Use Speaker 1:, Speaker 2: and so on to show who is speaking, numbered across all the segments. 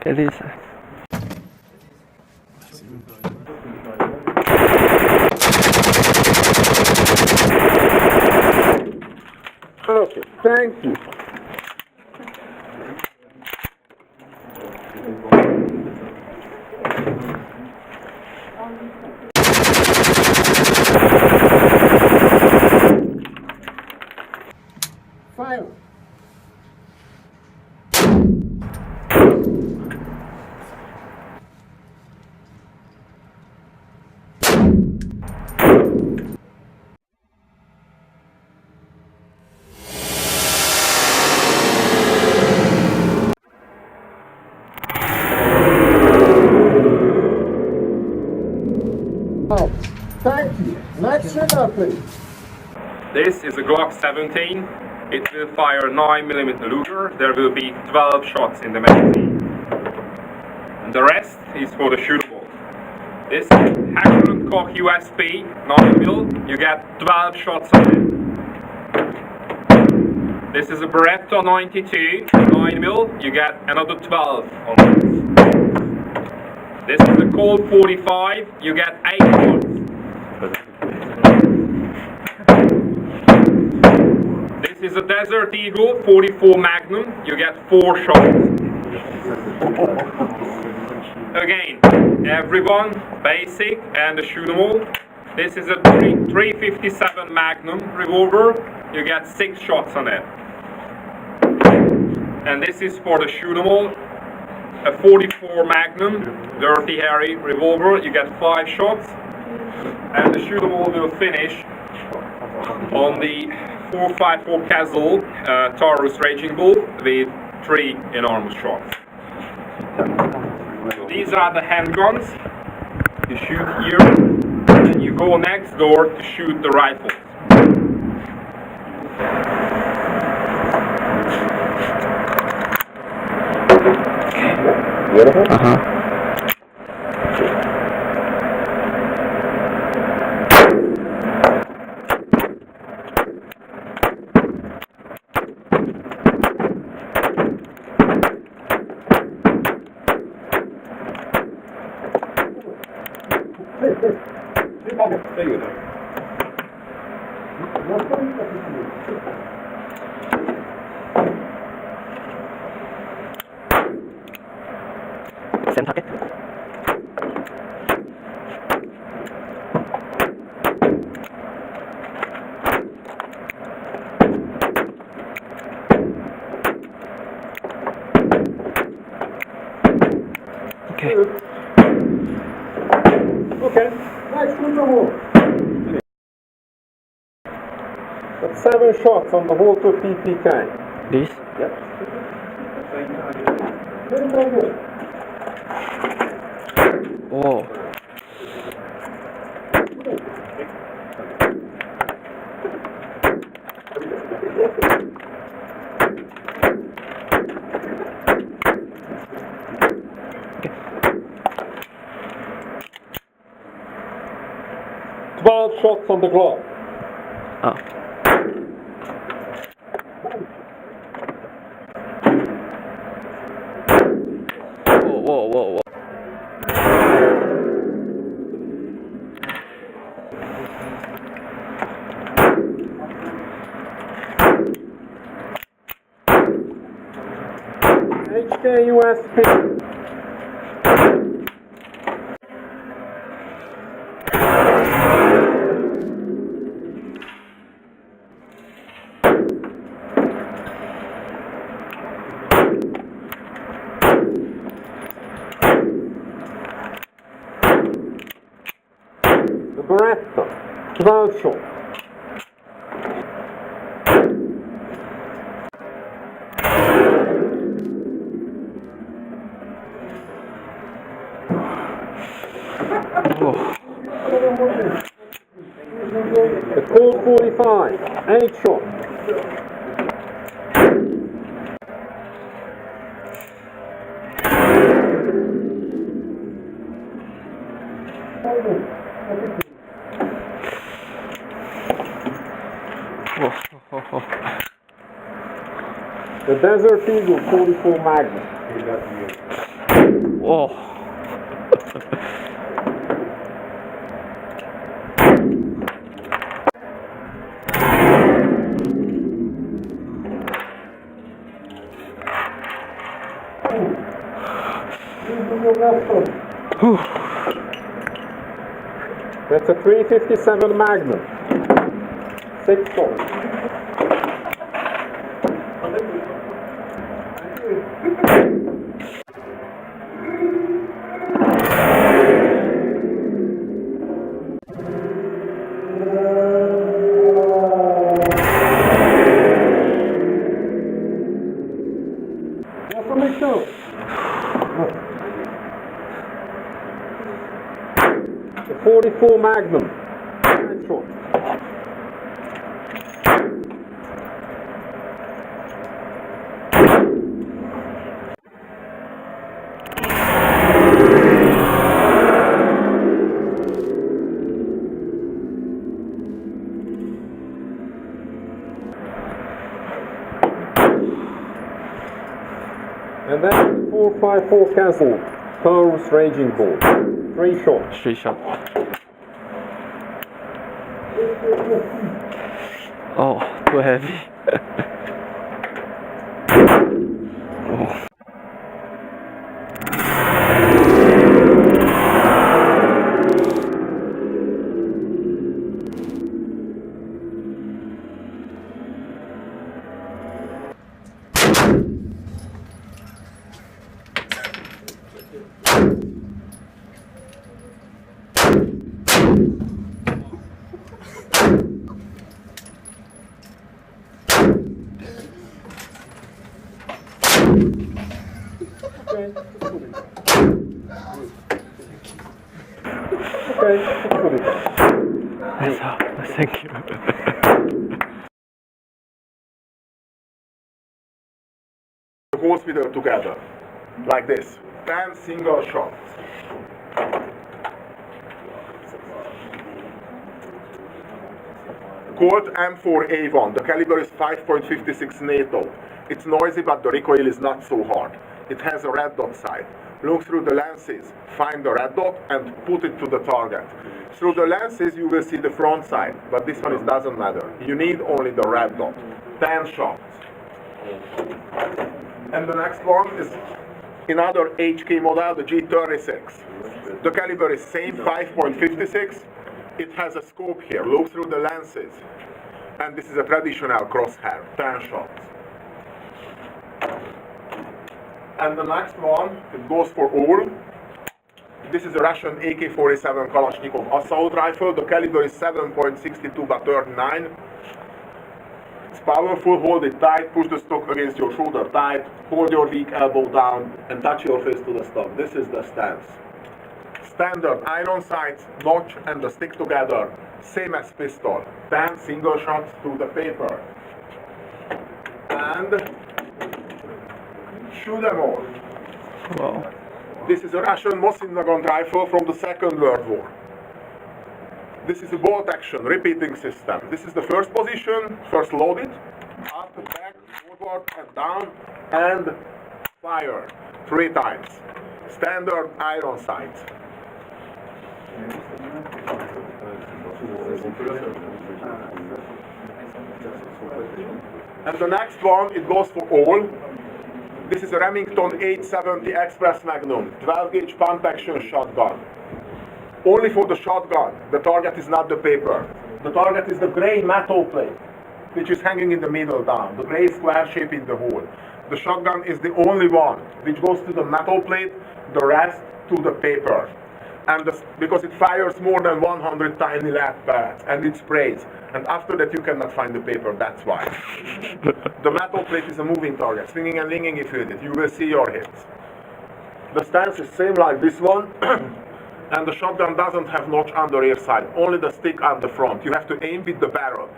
Speaker 1: Beleza.
Speaker 2: Okay, thank you. Fire. Thank you. Next trigger, please.
Speaker 3: This is a GLOCK 17. It will fire 9mm Luger. There will be 12 shots in the magazine. And the rest is for the shootable. This Hackman Cock USP 9mm. You get 12 shots on it. This is a Beretta 92 9mm. You get another 12 on this. This is a Colt 45. You get 8 shots. This is a Desert Eagle 44 Magnum. You get 4 shots. Again, everyone, basic and a shootable. This is a 357 Magnum revolver. You get 6 shots on it. And this is for the shootable. A 44 Magnum Dirty Harry revolver. You get 5 shots. And the shootable will finish on the 454 Castle Taurus Raging Bull with 3 enormous shots. So these are the handguns. You shoot here, and you go next door to shoot the rifles.
Speaker 1: Send target. Okay.
Speaker 2: Okay, next shootable. That's 7 shots on the Walter PPK.
Speaker 1: This?
Speaker 2: Yep. Very good.
Speaker 1: Oh.
Speaker 2: Okay. 12 shots on the GLOCK.
Speaker 1: Oh. Whoa, whoa, whoa.
Speaker 2: AK-USB. The Beretta, 12 shots.
Speaker 1: Oh.
Speaker 2: The Colt 45, 8 shots.
Speaker 1: Oh, oh, oh.
Speaker 2: The Desert Eagle 44 Magnum.
Speaker 1: Whoa. Whew.
Speaker 2: That's a 357 Magnum. 6 shots. The 44 Magnum. 9 shots. And then the 454 Castle Taurus Raging Ball. 3 shots.
Speaker 1: 3 shot. Oh, too heavy. Oh. That's all. Thank you.
Speaker 4: The holes with her together, like this. 10 single shots. Called M4A1. The caliber is 5.56 NATO. It's noisy, but the recoil is not so hard. It has a red dot sight. Look through the lenses, find the red dot, and put it to the target. Through the lenses, you will see the front sight, but this one doesn't matter. You need only the red dot. 10 shots. And the next one is another HK model, the G36. The caliber is same, 5.56. It has a scope here. Look through the lenses. And this is a traditional crosshair, 10 shots. And the next one, it goes for all. This is a Russian AK-47 Kalashnikov assault rifle. The caliber is 7.62 by 39. It's powerful. Hold it tight, push the stock against your shoulder tight, hold your weak elbow down, and touch your face to the stock. This is the stance. Standard iron sights, notch and the stick together, same as pistol. 10 single shots to the paper. And shoot them all.
Speaker 1: Wow.
Speaker 4: This is a Russian Mosin Nagant rifle from the Second World War. This is a bolt action repeating system. This is the first position, first load it, up, back, forward and down, and fire 3 times. Standard iron sight. And the next one, it goes for all. This is a Remington 870 Express Magnum, 12 gauge pump action shotgun. Only for the shotgun, the target is not the paper. The target is the gray metal plate, which is hanging in the middle down, the gray square shape in the hole. The shotgun is the only one which goes to the metal plate, the rest to the paper. And because it fires more than 100 tiny lead pads, and it sprays. And after that you cannot find the paper, that's why. The metal plate is a moving target, swinging and linging if you hit it. You will see your hits. The stance is same like this one. And the shotgun doesn't have notch on the rear side, only the stick on the front. You have to aim with the barrel.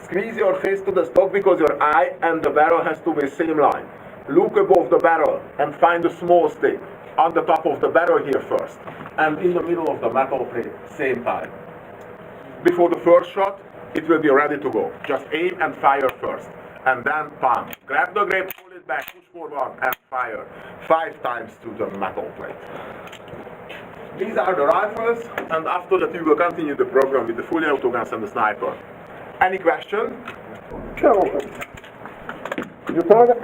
Speaker 4: Squeeze your face to the stock because your eye and the barrel has to be same line. Look above the barrel and find a small stick on the top of the barrel here first. And in the middle of the metal plate, same time. Before the first shot, it will be ready to go. Just aim and fire first. and then pump. Grab the grape, pull it back, push forward, and fire 5 times to the metal plate. These are the rifles, and after that we will continue the program with the fully auto guns and the sniper. Any question?
Speaker 2: No. Your target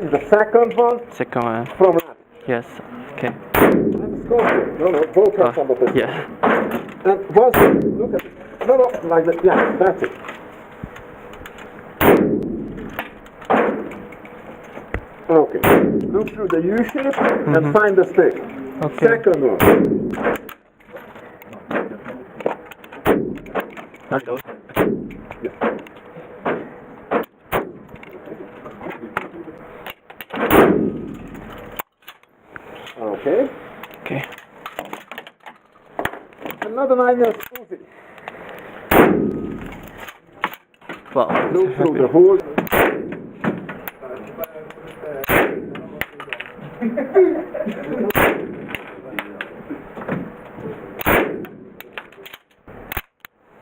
Speaker 2: is the second one
Speaker 1: Second one.
Speaker 2: from left.
Speaker 1: Yes. Okay.
Speaker 2: And scorpion. No, both are from the pistol.
Speaker 1: Yeah.
Speaker 2: And once you look at it, no, like that. Yeah, that's it. Okay. Look through the U shape and find the stick.
Speaker 1: Okay.
Speaker 2: Second one.
Speaker 1: Hello.
Speaker 2: Okay.
Speaker 1: Okay.
Speaker 2: Another 9mm Uzi.
Speaker 1: Wow.
Speaker 2: Look through the hole.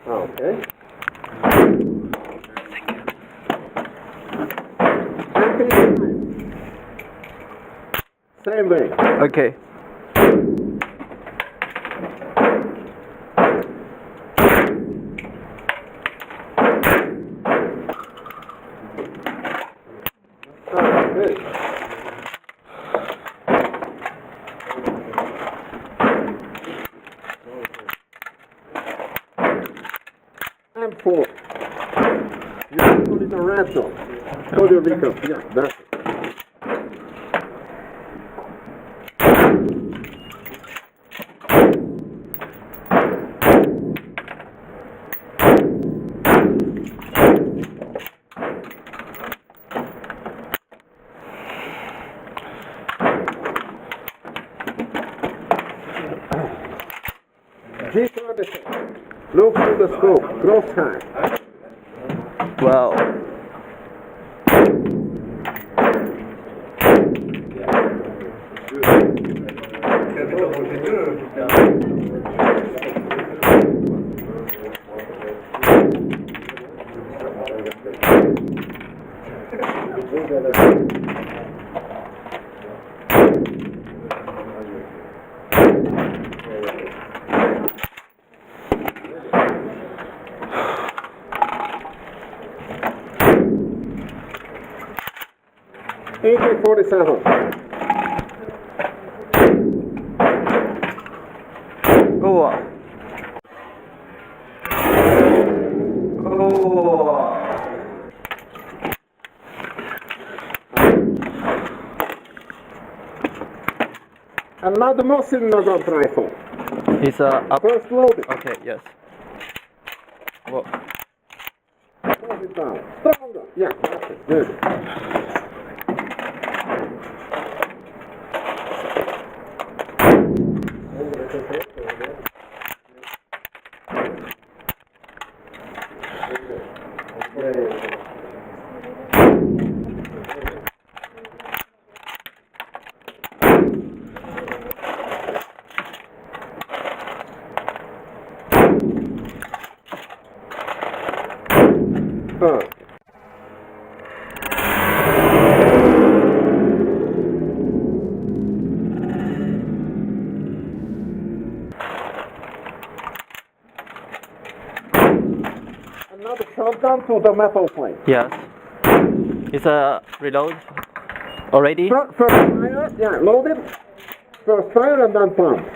Speaker 2: Okay. Same way.
Speaker 1: Okay.
Speaker 2: Okay. And 4. You put in a red zone. Hold your recon. Yeah, that's it. G36. Look through the scope. Cross time.
Speaker 1: Wow.
Speaker 2: AK-47.
Speaker 1: Oh. Oh.
Speaker 2: And now the most cylinder rifle.
Speaker 1: It's up.
Speaker 2: First loaded.
Speaker 1: Okay. Yes. Whoa.
Speaker 2: Hold it down. Stronger. Yeah, that's it. Good. Another shotgun to the metal plate.
Speaker 1: Yes. It's a reload already.
Speaker 2: First fire, yeah, loaded. First fire and then pump.